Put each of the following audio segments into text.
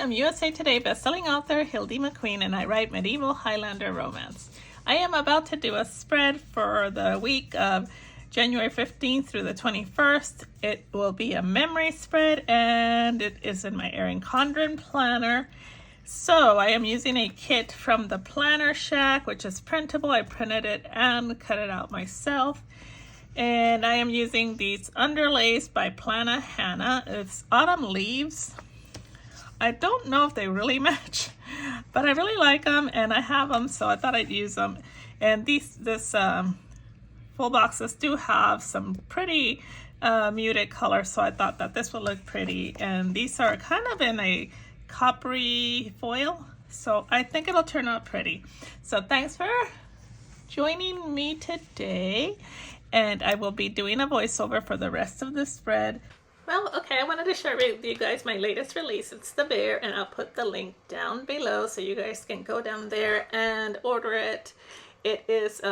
am USA Today bestselling author Hildie McQueen, and I write medieval Highlander romance. I am about to do a spread for the week of January 15th through the 21st. It will be a memory spread, and it is in my Erin Condren planner. So I am using a kit from the Planner Shack, which is printable. I printed it and cut it out myself. And I am using these underlays by Plana Hannah. It's autumn leaves. I don't know if they really match, but I really like them and I have them, so I thought I'd use them. And this full boxes do have some pretty muted colors, so I thought that this would look pretty. And these are kind of in a coppery foil, so I think it'll turn out pretty. So thanks for joining me today, and I will be doing a voiceover for the rest of the spread. Well, okay, I wanted to share with you guys my latest release. It's the bear, and I'll put the link down below so you guys can go down there and order it. It is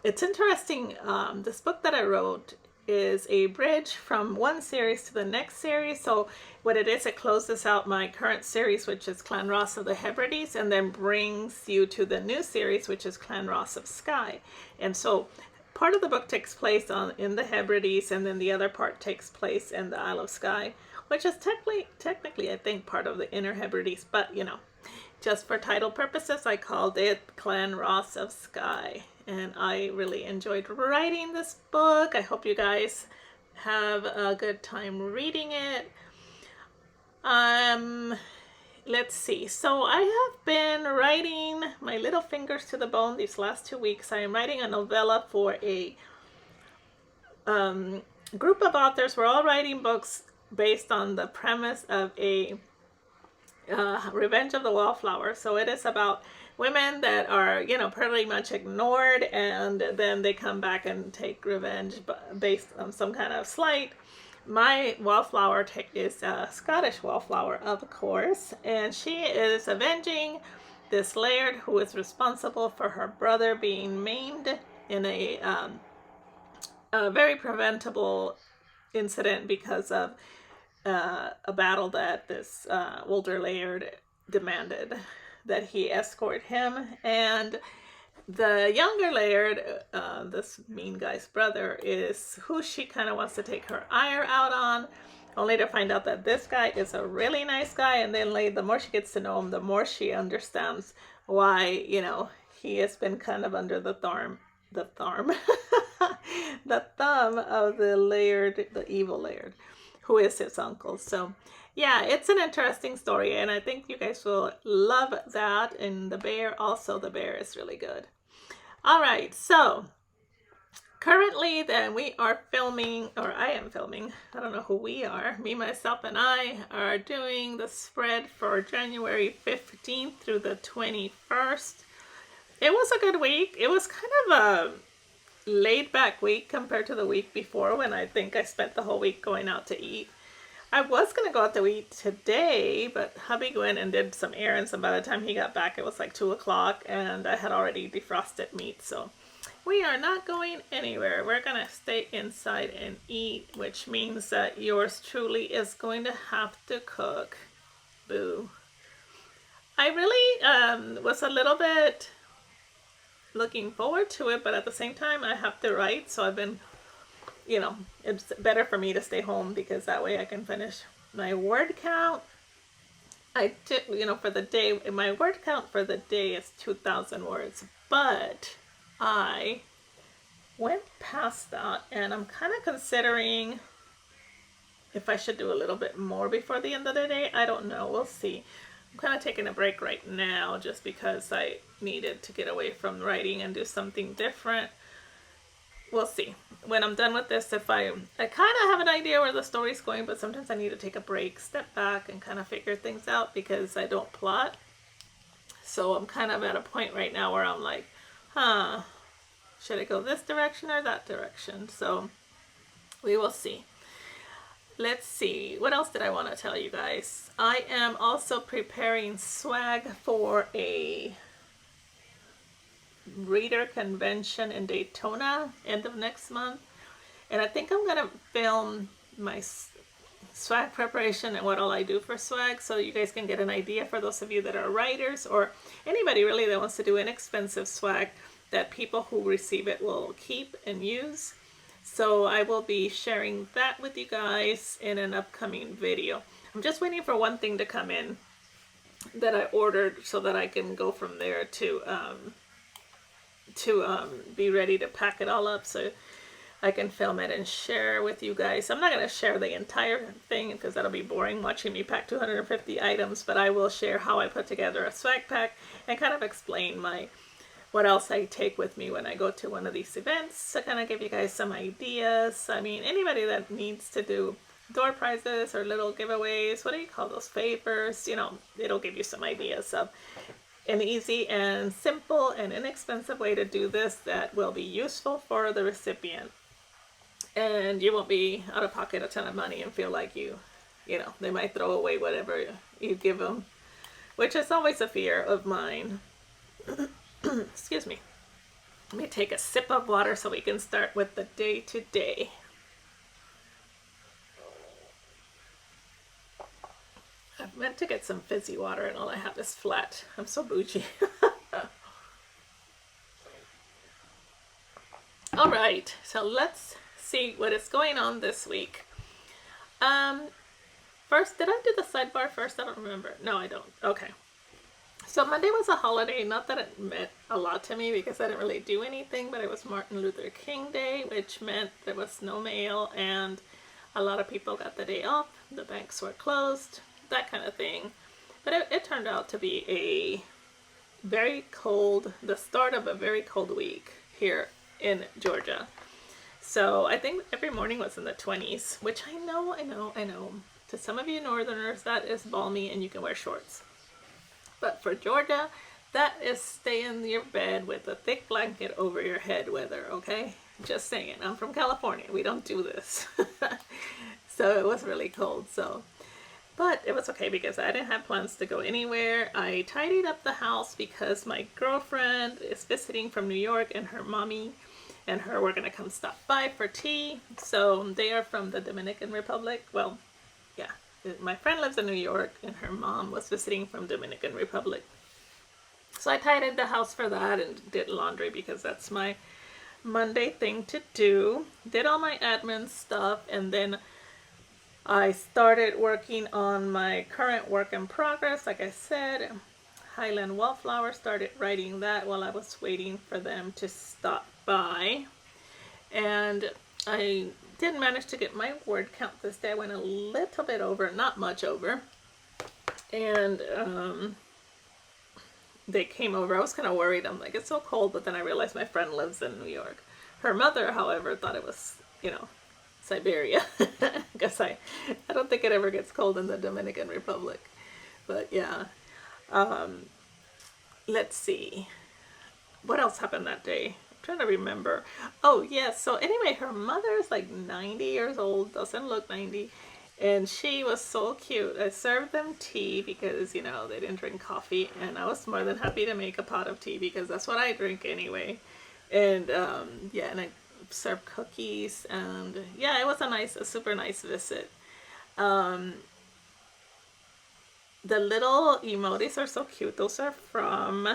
it's interesting. This book that I wrote is a bridge from one series to the next series. So what it is, it closes out my current series, which is Clan Ross of the Hebrides, and then brings you to the new series, which is Clan Ross of Skye. And so part of the book takes place in the Hebrides, and then the other part takes place in the Isle of Skye, which is technically I think part of the Inner Hebrides, but you know, just for title purposes, I called it Clan Ross of Skye. And I really enjoyed writing this book. I hope you guys have a good time reading it. Let's see. So I have been writing my little fingers to the bone these last 2 weeks. I am writing a novella for a group of authors. We're all writing books based on the premise of a Revenge of the Wallflower. So it is about women that are, you know, pretty much ignored, and then they come back and take revenge based on some kind of slight. My wallflower is a Scottish wallflower, of course, and she is avenging this laird who is responsible for her brother being maimed in a very preventable incident because of a battle that this older laird demanded that he escort him. And the younger laird, this mean guy's brother, is who she kind of wants to take her ire out on, only to find out that this guy is a really nice guy. And then the more she gets to know him, the more she understands why, you know, he has been kind of under the thumb the thumb of the laird, the evil laird, who is his uncle. So yeah, it's an interesting story, and I think you guys will love that. And the bear is really good. All right, so currently then we are filming, or I am filming, I don't know who we are, me, myself, and I are doing the spread for January 15th through the 21st. It was a good week. It was kind of a laid back week compared to the week before, when I think I spent the whole week going out to eat. I was going to go out to eat today, but hubby went and did some errands, and by the time he got back it was like 2 o'clock, and I had already defrosted meat, so we are not going anywhere. We're going to stay inside and eat, which means that yours truly is going to have to cook. Boo. I really was a little bit looking forward to it, but at the same time I have to write, so I've been, you know, it's better for me to stay home because that way I can finish my word count. I did, you know, for the day, my word count for the day is 2,000 words, but I went past that, and I'm kind of considering if I should do a little bit more before the end of the day. I don't know. We'll see. I'm kind of taking a break right now just because I needed to get away from writing and do something different. We'll see. When I'm done with this, if I kind of have an idea where the story's going, but sometimes I need to take a break, step back, and kind of figure things out because I don't plot. So I'm kind of at a point right now where I'm like, should I go this direction or that direction? So we will see. Let's see. What else did I want to tell you guys? I am also preparing swag for a reader convention in Daytona end of next month, and I think I'm gonna film swag preparation and what all I do for swag, so you guys can get an idea for those of you that are writers or anybody really that wants to do inexpensive swag that people who receive it will keep and use. So I will be sharing that with you guys in an upcoming video. I'm just waiting for one thing to come in that I ordered so that I can go from there to be ready to pack it all up so I can film it and share with you guys. I'm not going to share the entire thing because that'll be boring watching me pack 250 items, but I will share how I put together a swag pack and kind of explain what else I take with me when I go to one of these events to kind of give you guys some ideas. I mean, anybody that needs to do door prizes or little giveaways, what do you call those, favors, you know, it'll give you some ideas of an easy and simple and inexpensive way to do this that will be useful for the recipient. And you won't be out of pocket a ton of money and feel like you know, they might throw away whatever you give them, which is always a fear of mine. Excuse me. Let me take a sip of water so we can start with the day to day. I meant to get some fizzy water and all I have is flat. I'm so bougie. All right, so let's see what is going on this week. First, did I do the sidebar first? I don't remember. No, I don't. Okay. So Monday was a holiday. Not that it meant a lot to me because I didn't really do anything, but it was Martin Luther King Day, which meant there was no mail and a lot of people got the day off. The banks were closed, that kind of thing. But it turned out to be a very cold, the start of a very cold week here in Georgia. So I think every morning was in the 20s, which I know. To some of you northerners, that is balmy and you can wear shorts. But for Georgia, that is stay in your bed with a thick blanket over your head weather, okay? Just saying. I'm from California. We don't do this. So it was really cold. But it was okay because I didn't have plans to go anywhere. I tidied up the house because my girlfriend is visiting from New York and her mommy and her were going to come stop by for tea. So they are from the Dominican Republic. Well, yeah, my friend lives in New York and her mom was visiting from Dominican Republic. So I tidied the house for that and did laundry because that's my Monday thing to do. Did all my admin stuff and then I started working on my current work in progress. Like I said, Highland Wallflower, started writing that while I was waiting for them to stop by. And I did manage to get my word count this day. I went a little bit over, not much over. And they came over. I was kind of worried. I'm like, it's so cold, but then I realized my friend lives in New York. Her mother, however, thought it was, you know, Siberia. Because I don't think it ever gets cold in the Dominican Republic. But yeah. Let's see. What else happened that day? I'm trying to remember. Oh, yeah. So anyway, her mother is like 90 years old. Doesn't look 90. And she was so cute. I served them tea because, you know, they didn't drink coffee. And I was more than happy to make a pot of tea because that's what I drink anyway. And yeah, and I served cookies. And yeah, it was a super nice visit. The little emojis are so cute. Those are from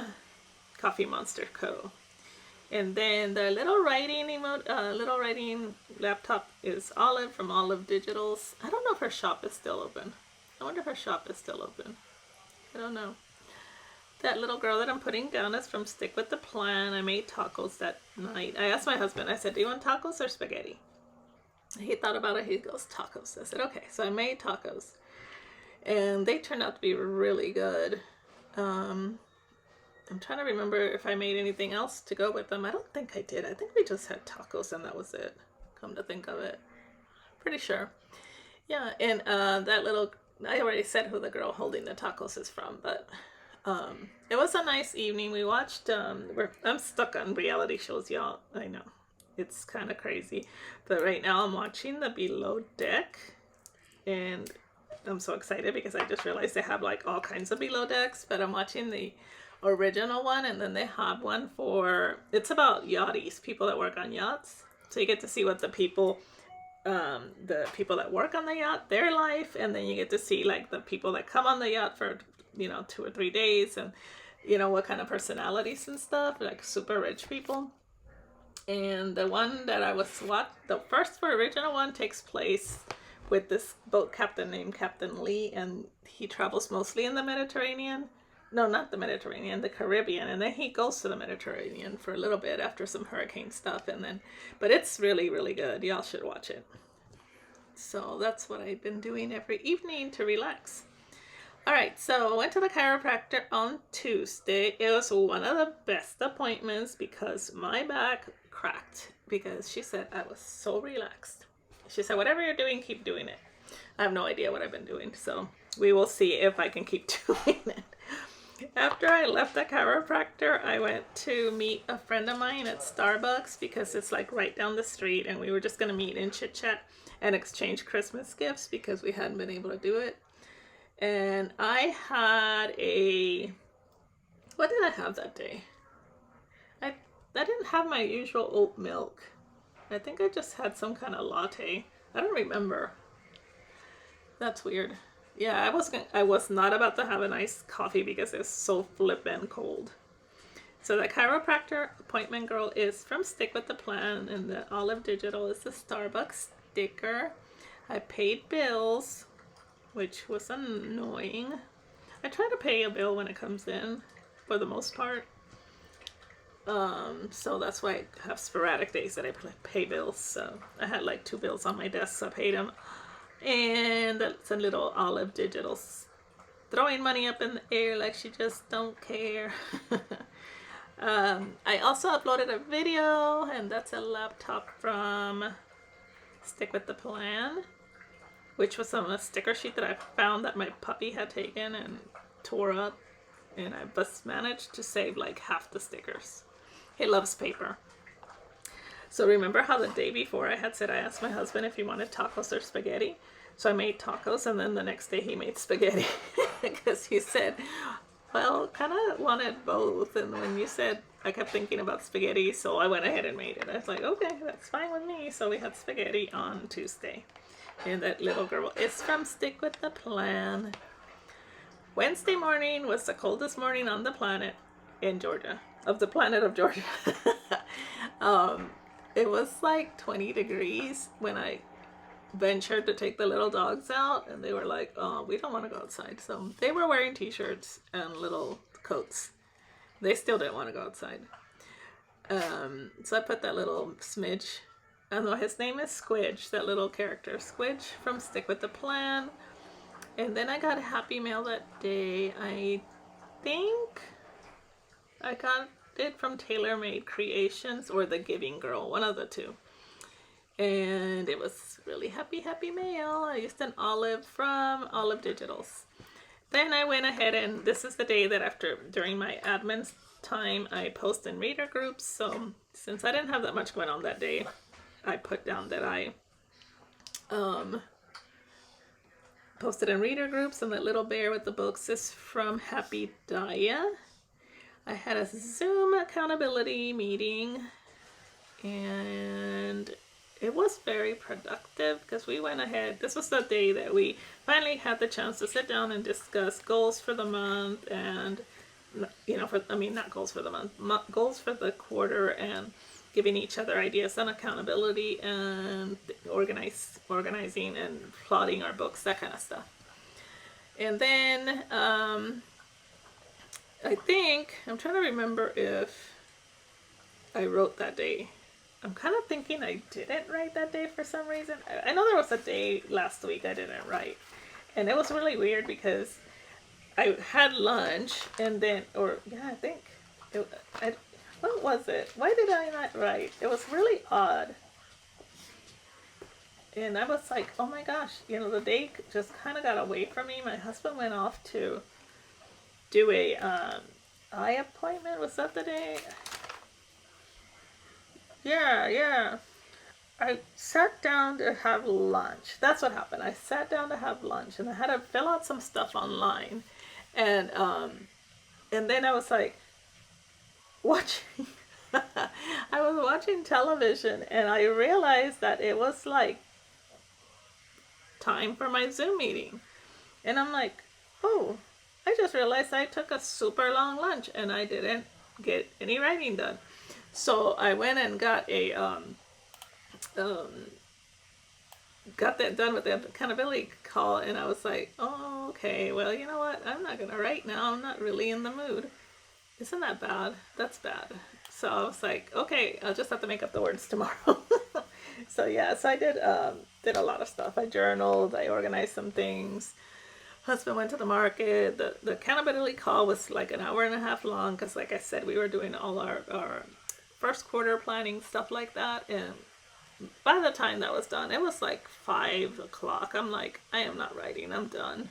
Coffee Monster Co. And then the little writing laptop is Olive from Olive Digitals. I don't know if her shop is still open. I wonder if her shop is still open. I don't know. That little girl that I'm putting down is from Stick with the Plan. I made tacos that night. I asked my husband, I said, do you want tacos or spaghetti? He thought about it. He goes, tacos. I said, okay. So I made tacos. And they turned out to be really good. I'm trying to remember if I made anything else to go with them. I don't think I did. I think we just had tacos and that was it. Come to think of it. Pretty sure. Yeah, and that little, I already said who the girl holding the tacos is from, but it was a nice evening. We watched, I'm stuck on reality shows, y'all. I know. It's kind of crazy. But right now I'm watching the Below Deck. And I'm so excited because I just realized they have like all kinds of Below Decks, but I'm watching the original one and then they have one for, it's about yachties, people that work on yachts. So you get to see what the people the people that work on the yacht, their life, and then you get to see like the people that come on the yacht for 2 or 3 days, and what kind of personalities and stuff, like super rich people. And the one that I was the first original one takes place with this boat captain named Captain Lee, and he travels mostly in the Mediterranean. No, not the Mediterranean, the Caribbean, and then he goes to the Mediterranean for a little bit after some hurricane stuff, and then, but it's really, really good. Y'all should watch it. So that's what I've been doing every evening to relax. All right, so I went to the chiropractor on Tuesday. It was one of the best appointments because my back cracked because she said I was so relaxed. She said, whatever you're doing, keep doing it. I have no idea what I've been doing, so we will see if I can keep doing it. After I left the chiropractor, I went to meet a friend of mine at Starbucks because it's like right down the street, and we were just going to meet and chit chat and exchange Christmas gifts because we hadn't been able to do it. And I had what did I have that day? I didn't have my usual oat milk. I think I just had some kind of latte. I don't remember. That's weird. Yeah, I was not about to have a nice coffee because it's so flippin' cold. So the chiropractor appointment girl is from Stick with the Plan, and the olive digital is the Starbucks sticker. I paid bills, which was annoying. I try to pay a bill when it comes in, for the most part. So that's why I have sporadic days that I pay bills. So I had like 2 bills on my desk, so I paid them. And that's a little olive digital throwing money up in the air like she just don't care. I also uploaded a video, and that's a laptop from Stick with the Plan, which was on a sticker sheet that I found that my puppy had taken and tore up, and I just managed to save like half the stickers. He loves paper. So remember how the day before I had said I asked my husband if he wanted tacos or spaghetti? So I made tacos, and then the next day he made spaghetti because he said, well, kind of wanted both. And when you said, I kept thinking about spaghetti, so I went ahead and made it. I was like, okay, that's fine with me. So we had spaghetti on Tuesday. And that little girl is from Stick with the Plan. Wednesday morning was the coldest morning on the planet in Georgia, of the planet of Georgia. It was like 20 degrees when I ventured to take the little dogs out, and they were like, oh, we don't want to go outside. So they were wearing t-shirts and little coats. They still didn't want to go outside. So I put that little Smidge, I know his name is Squidge, that little character, Squidge from Stick with the Plan. And then I got a Happy Mail that day. I think I got it from Tailor Made Creations or The Giving Girl, one of the two. And it was really happy mail. I used an olive from Olive Digitals. Then I went ahead, and this is the day that during my admin time, I post in reader groups. So since I didn't have that much going on that day, I put down that I posted in reader groups, and that little bear with the books is from Happy Daya. I had a Zoom accountability meeting, and it was very productive because we went ahead. This was the day that we finally had the chance to sit down and discuss goals for the month, and not goals for the month, goals for the quarter, and giving each other ideas on accountability and organizing and plotting our books, that kind of stuff. And then I think, I'm trying to remember if I wrote that day. I'm kind of thinking I didn't write that day for some reason. I know there was a day last week I didn't write. And it was really weird because I had lunch and then, what was it? Why did I not write? It was really odd. And I was like, oh my gosh, the day just kind of got away from me. My husband went off to do a eye appointment. Was that the day? Yeah. I sat down to have lunch. That's what happened. I sat down to have lunch, and I had to fill out some stuff online. And then I was like, I was watching television, and I realized that it was like time for my Zoom meeting. And I'm like, oh, I just realized I took a super long lunch and I didn't get any writing done. So I went and got a got that done with the accountability call, and I was like, oh, okay, well, you know what? I'm not gonna write now. I'm not really in the mood. Isn't that bad? That's bad. So I was like, okay, I'll just have to make up the words tomorrow. So yeah, so I did a lot of stuff. I journaled, I organized some things. Husband went to the market. The accountability call was like an hour and a half long because, like I said, we were doing all our first quarter planning, stuff like that. And by the time that was done, it was like 5 o'clock. I'm like, I am not writing, I'm done.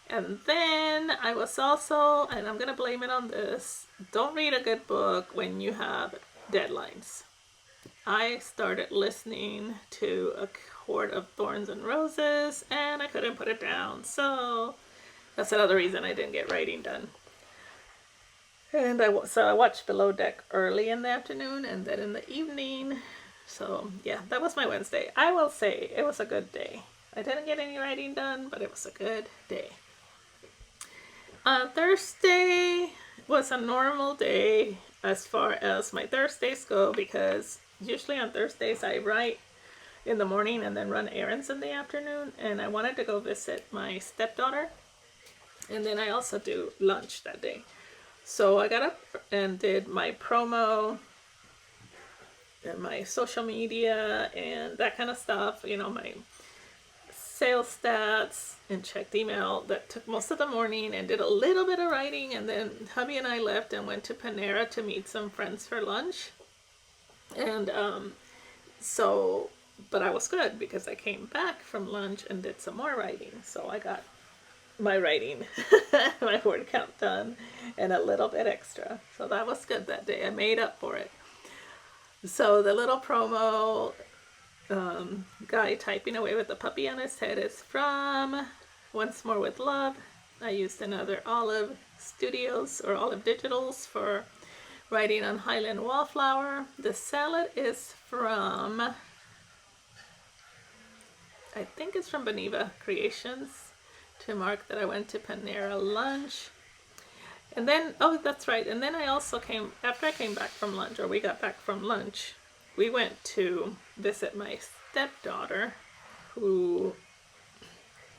And then I was also, and I'm going to blame it on this, don't read a good book when you have deadlines. I started listening to A Court of Thorns and Roses, and I couldn't put it down. So that's another reason I didn't get writing done. And so I watched Below Deck early in the afternoon and then in the evening. So yeah, that was my Wednesday. I will say it was a good day. I didn't get any writing done, but it was a good day. Thursday was a normal day as far as my Thursdays go, because usually on Thursdays I write in the morning and then run errands in the afternoon, and I wanted to go visit my stepdaughter, and then I also do lunch that day. So I got up and did my promo and my social media and that kind of stuff, you know, my sales stats, and checked email. That took most of the morning, and did a little bit of writing, and then hubby and I left and went to Panera to meet some friends for lunch. And but I was good because I came back from lunch and did some more writing. So I got my writing, my word count done, and a little bit extra. So that was good that day. I made up for it. So the little promo guy typing away with the puppy on his head is from Once More with Love. I used another Olive Studios or Olive Digitals for writing on Highland Wallflower. The salad is from, I think it's from Beneva Creations, to mark that I went to Panera lunch. And then, oh, that's right. And then I also after I came back from lunch, or we got back from lunch, we went to visit my stepdaughter, who,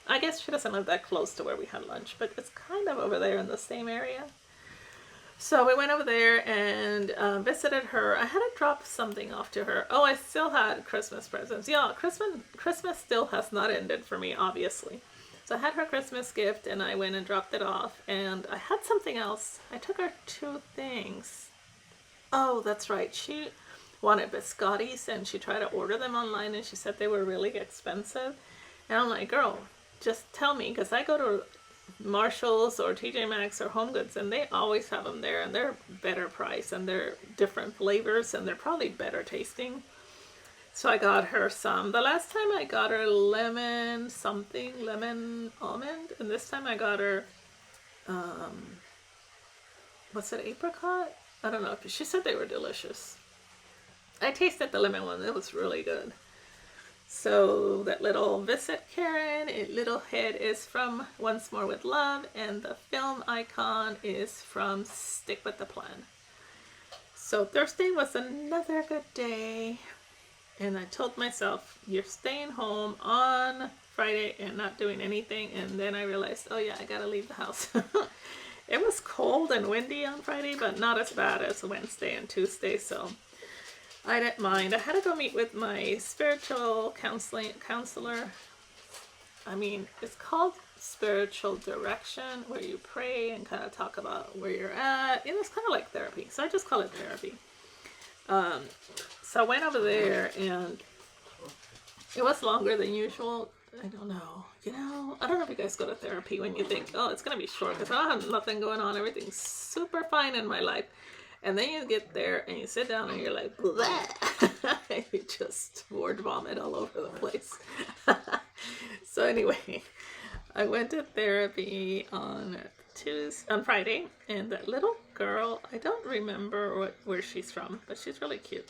I guess she doesn't live that close to where we had lunch, but it's kind of over there in the same area. So we went over there and visited her. I had to drop something off to her. Oh, I still had Christmas presents. Yeah, Christmas still has not ended for me, obviously. So I had her Christmas gift, and I went and dropped it off. And I had something else. I took her 2 things. Oh, that's right. She wanted biscottis, and she tried to order them online, and she said they were really expensive. And I'm like, girl, just tell me, because I go to Marshall's or TJ Maxx or Home Goods, and they always have them there, and they're better price, and they're different flavors, and they're probably better tasting. So I got her some. The last time I got her lemon almond, and this time I got her what's it, apricot? I don't know. She said they were delicious. I tasted the lemon one. It was really good. So that little Visit Karen, little head is from Once More with Love, and the film icon is from Stick with the Plan. So Thursday was another good day, and I told myself, you're staying home on Friday and not doing anything, and then I realized, oh yeah, I gotta leave the house. It was cold and windy on Friday, but not as bad as Wednesday and Tuesday, so I didn't mind. I had to go meet with my spiritual counselor. I mean, it's called spiritual direction, where you pray and kind of talk about where you're at. It's kind of like therapy, so I just call it therapy. So I went over there, and it was longer than usual. I don't know. I don't know if you guys go to therapy when you think, oh, it's going to be short, because I don't have nothing going on. Everything's super fine in my life. And then you get there and you sit down and you're like, bleh. You just word vomit all over the place. So anyway, I went to therapy on Friday, and that little girl, I don't remember where she's from, but she's really cute.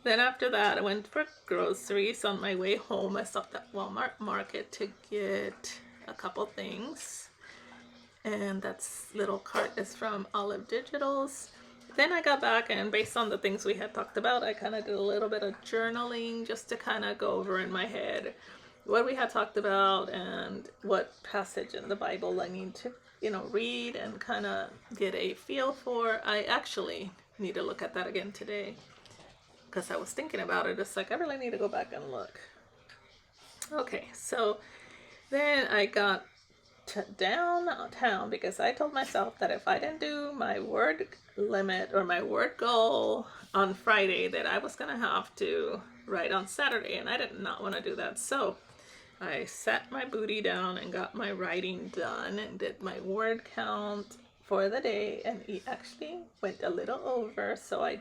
Then after that, I went for groceries. On my way home, I stopped at Walmart Market to get a couple things. And that's little cart is from Olive Digitals. Then I got back, and based on the things we had talked about, I kind of did a little bit of journaling just to kind of go over in my head what we had talked about and what passage in the Bible I need to, read and kind of get a feel for. I actually need to look at that again today because I was thinking about it. It's like I really need to go back and look. Okay, so then I got downtown because I told myself that if I didn't do my word limit or my word goal on Friday, that I was going to have to write on Saturday, and I did not want to do that. So I sat my booty down and got my writing done and did my word count for the day, and it actually went a little over. So I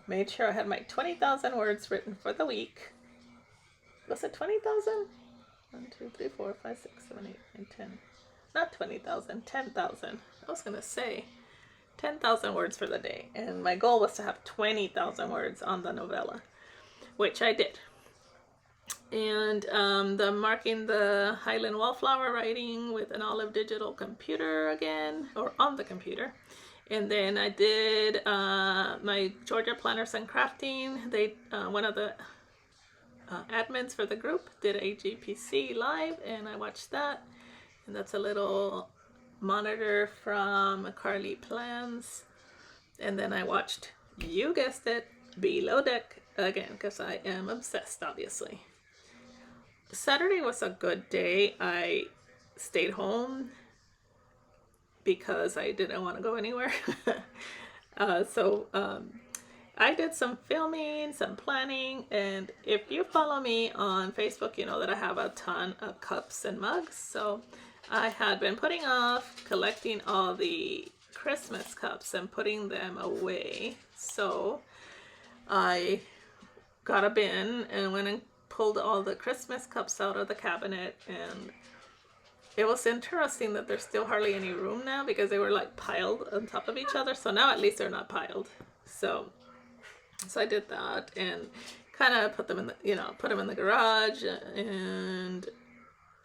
made sure I had my 20,000 words written for the week. Was it 20,000? 1, 2, 3, 4, 5, 6, 7, 8, 9, 10. Not 20,000, 10,000. I was going to say 10,000 words for the day. And my goal was to have 20,000 words on the novella, which I did. And the marking the Highland Wallflower writing with an Olive Digital computer again, or on the computer. And then I did my Georgia Planners and Crafting. They one of the admins for the group did a GPC live, and I watched that. And that's a little monitor from Carly Plans. And then I watched, you guessed it, Below Deck again, because I am obsessed, obviously. Saturday was a good day. I stayed home because I didn't want to go anywhere. So I did some filming, some planning, and if you follow me on Facebook, you know that I have a ton of cups and mugs. So I had been putting off collecting all the Christmas cups and putting them away. So I got a bin and went and pulled all the Christmas cups out of the cabinet, and it was interesting that there's still hardly any room now because they were like piled on top of each other. So now at least they're not piled. So I did that and kind of put them in the garage, and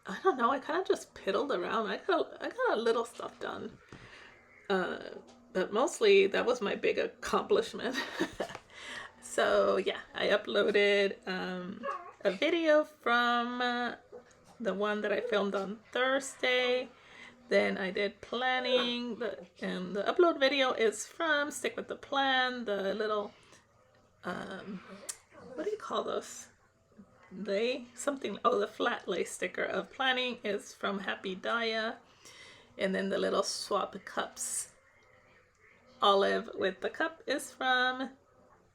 I don't know, I kind of just piddled around. I got a little stuff done, but mostly that was my big accomplishment. So yeah, I uploaded a video from the one that I filmed on Thursday. Then I did planning, and the upload video is from Stick with the Plan, the little what do you call those? The flat lay sticker of planning is from Happy Daya. And then the little swap cups olive with the cup is from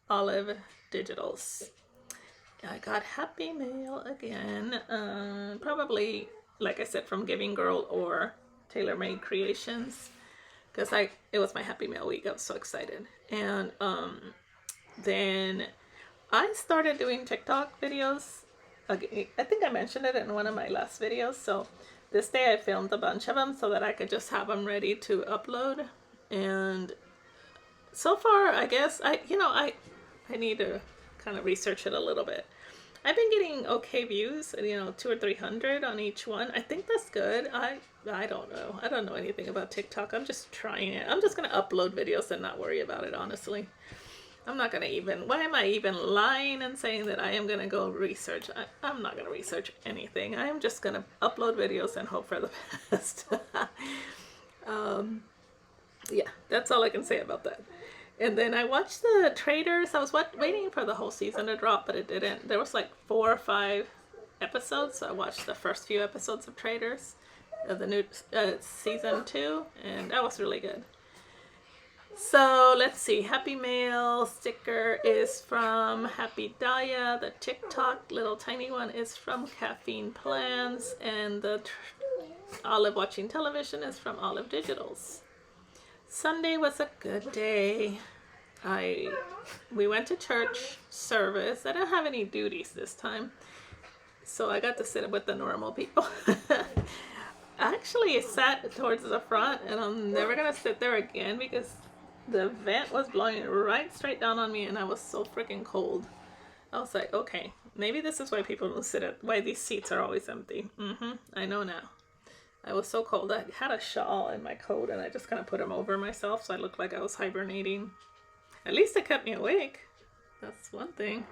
Olive Digitals. I got Happy Mail again, probably, like I said, from Giving Girl or Tailor Made Creations, because it was my Happy Mail week. I was so excited. And then I started doing TikTok videos. I think I mentioned it in one of my last videos. So this day I filmed a bunch of them so that I could just have them ready to upload. And so far, I guess I need to kind of research it a little bit. I've been getting okay views, 200 or 300 on each one. I think that's good. I don't know. I don't know anything about TikTok. I'm just trying it. I'm just going to upload videos and not worry about it, honestly. I'm not going to why am I even lying and saying that I am going to go research? I'm not going to research anything. I am just going to upload videos and hope for the best. Yeah, that's all I can say about that. And then I watched the Traders. I was waiting for the whole season to drop, but it didn't. There was like 4 or 5 episodes. So I watched the first few episodes of Traders of the new season 2, and that was really good. So let's see. Happy Mail sticker is from Happy Daya. The TikTok little tiny one is from Caffeine Plans, and the Olive Watching Television is from Olive Digitals. Sunday was a good day. We went to church service. I didn't have any duties this time, so I got to sit with the normal people. I actually sat towards the front, and I'm never gonna sit there again because the vent was blowing right straight down on me, and I was so freaking cold. I was like, okay, maybe this is why people don't sit at, why these seats are always empty. I know now. I was so cold. I had a shawl in my coat, and I just kind of put them over myself, so I looked like I was hibernating. At least it kept me awake. That's one thing.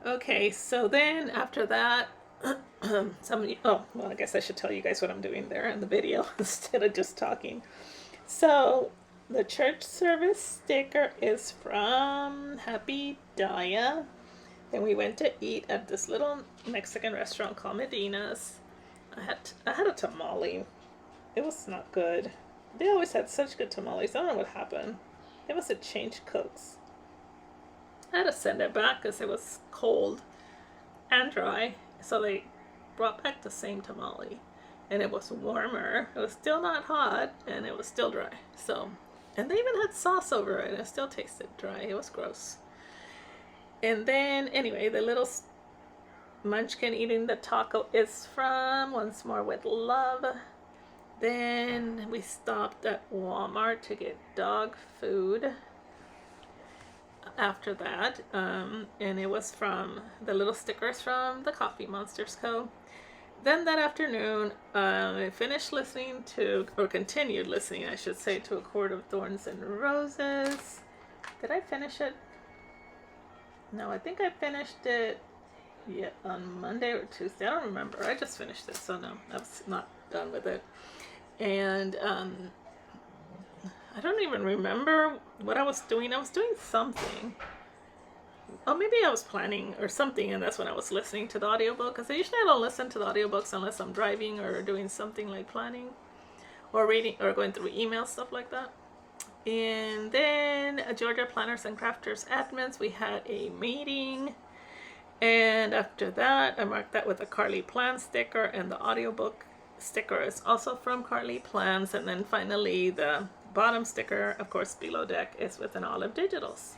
Okay, so then after that, oh, well, I guess I should tell you guys what I'm doing there in the video instead of just talking. So the church service sticker is from Happy Daya. Then we went to eat at this little Mexican restaurant called Medina's. I had a tamale. It was not good. They always had such good tamales. I don't know what happened. They must have changed cooks. I had to send it back because it was cold and dry. So they brought back the same tamale. And it was warmer. It was still not hot. And it was still dry. So, and they even had sauce over it. And it still tasted dry. It was gross. And then, anyway, the little munchkin eating the taco is from Once More with Love. Then we stopped at Walmart to get dog food after that. And it was from the little stickers from the Coffee Monsters Co. Then that afternoon, I finished listening to, or continued listening, I should say, to A Court of Thorns and Roses. Did I finish it? No, I think I finished it on Monday or Tuesday. I don't remember. I just finished it, so no, I was not done with it. And I don't even remember what I was doing. I was doing something. Oh, maybe I was planning or something, and that's when I was listening to the audiobook. Because usually I don't listen to the audiobooks unless I'm driving or doing something like planning or reading or going through emails, stuff like that. And then Georgia Planners and Crafters Admins, we had a meeting. And after that, I marked that with a Carly Plan sticker, and the audiobook sticker is also from Carly Plans. And then finally, the bottom sticker, of course, below deck, is with an Olive Digitals.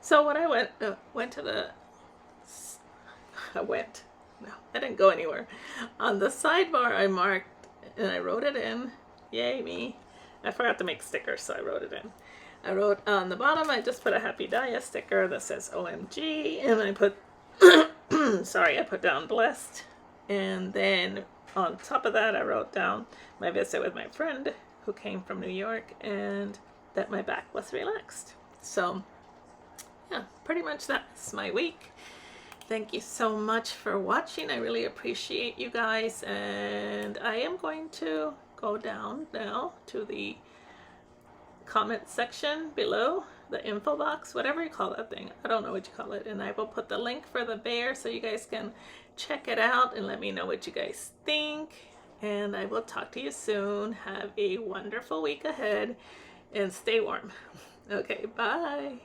So when I went to the, no, I didn't go anywhere. On the sidebar, I marked, and I wrote it in, yay me. I forgot to make stickers, so I wrote it in. I wrote on the bottom, I just put a Happy Daya sticker that says OMG, and I put, I put down blessed. And then on top of that, I wrote down my visit with my friend who came from New York, and that my back was relaxed. So, yeah, pretty much that's my week. Thank you so much for watching. I really appreciate you guys, and I am going to go down now to the comment section below, the info box, whatever you call that thing. I don't know what you call it. And I will put the link for the bear so you guys can check it out and let me know what you guys think. And I will talk to you soon. Have a wonderful week ahead and stay warm. Okay, bye.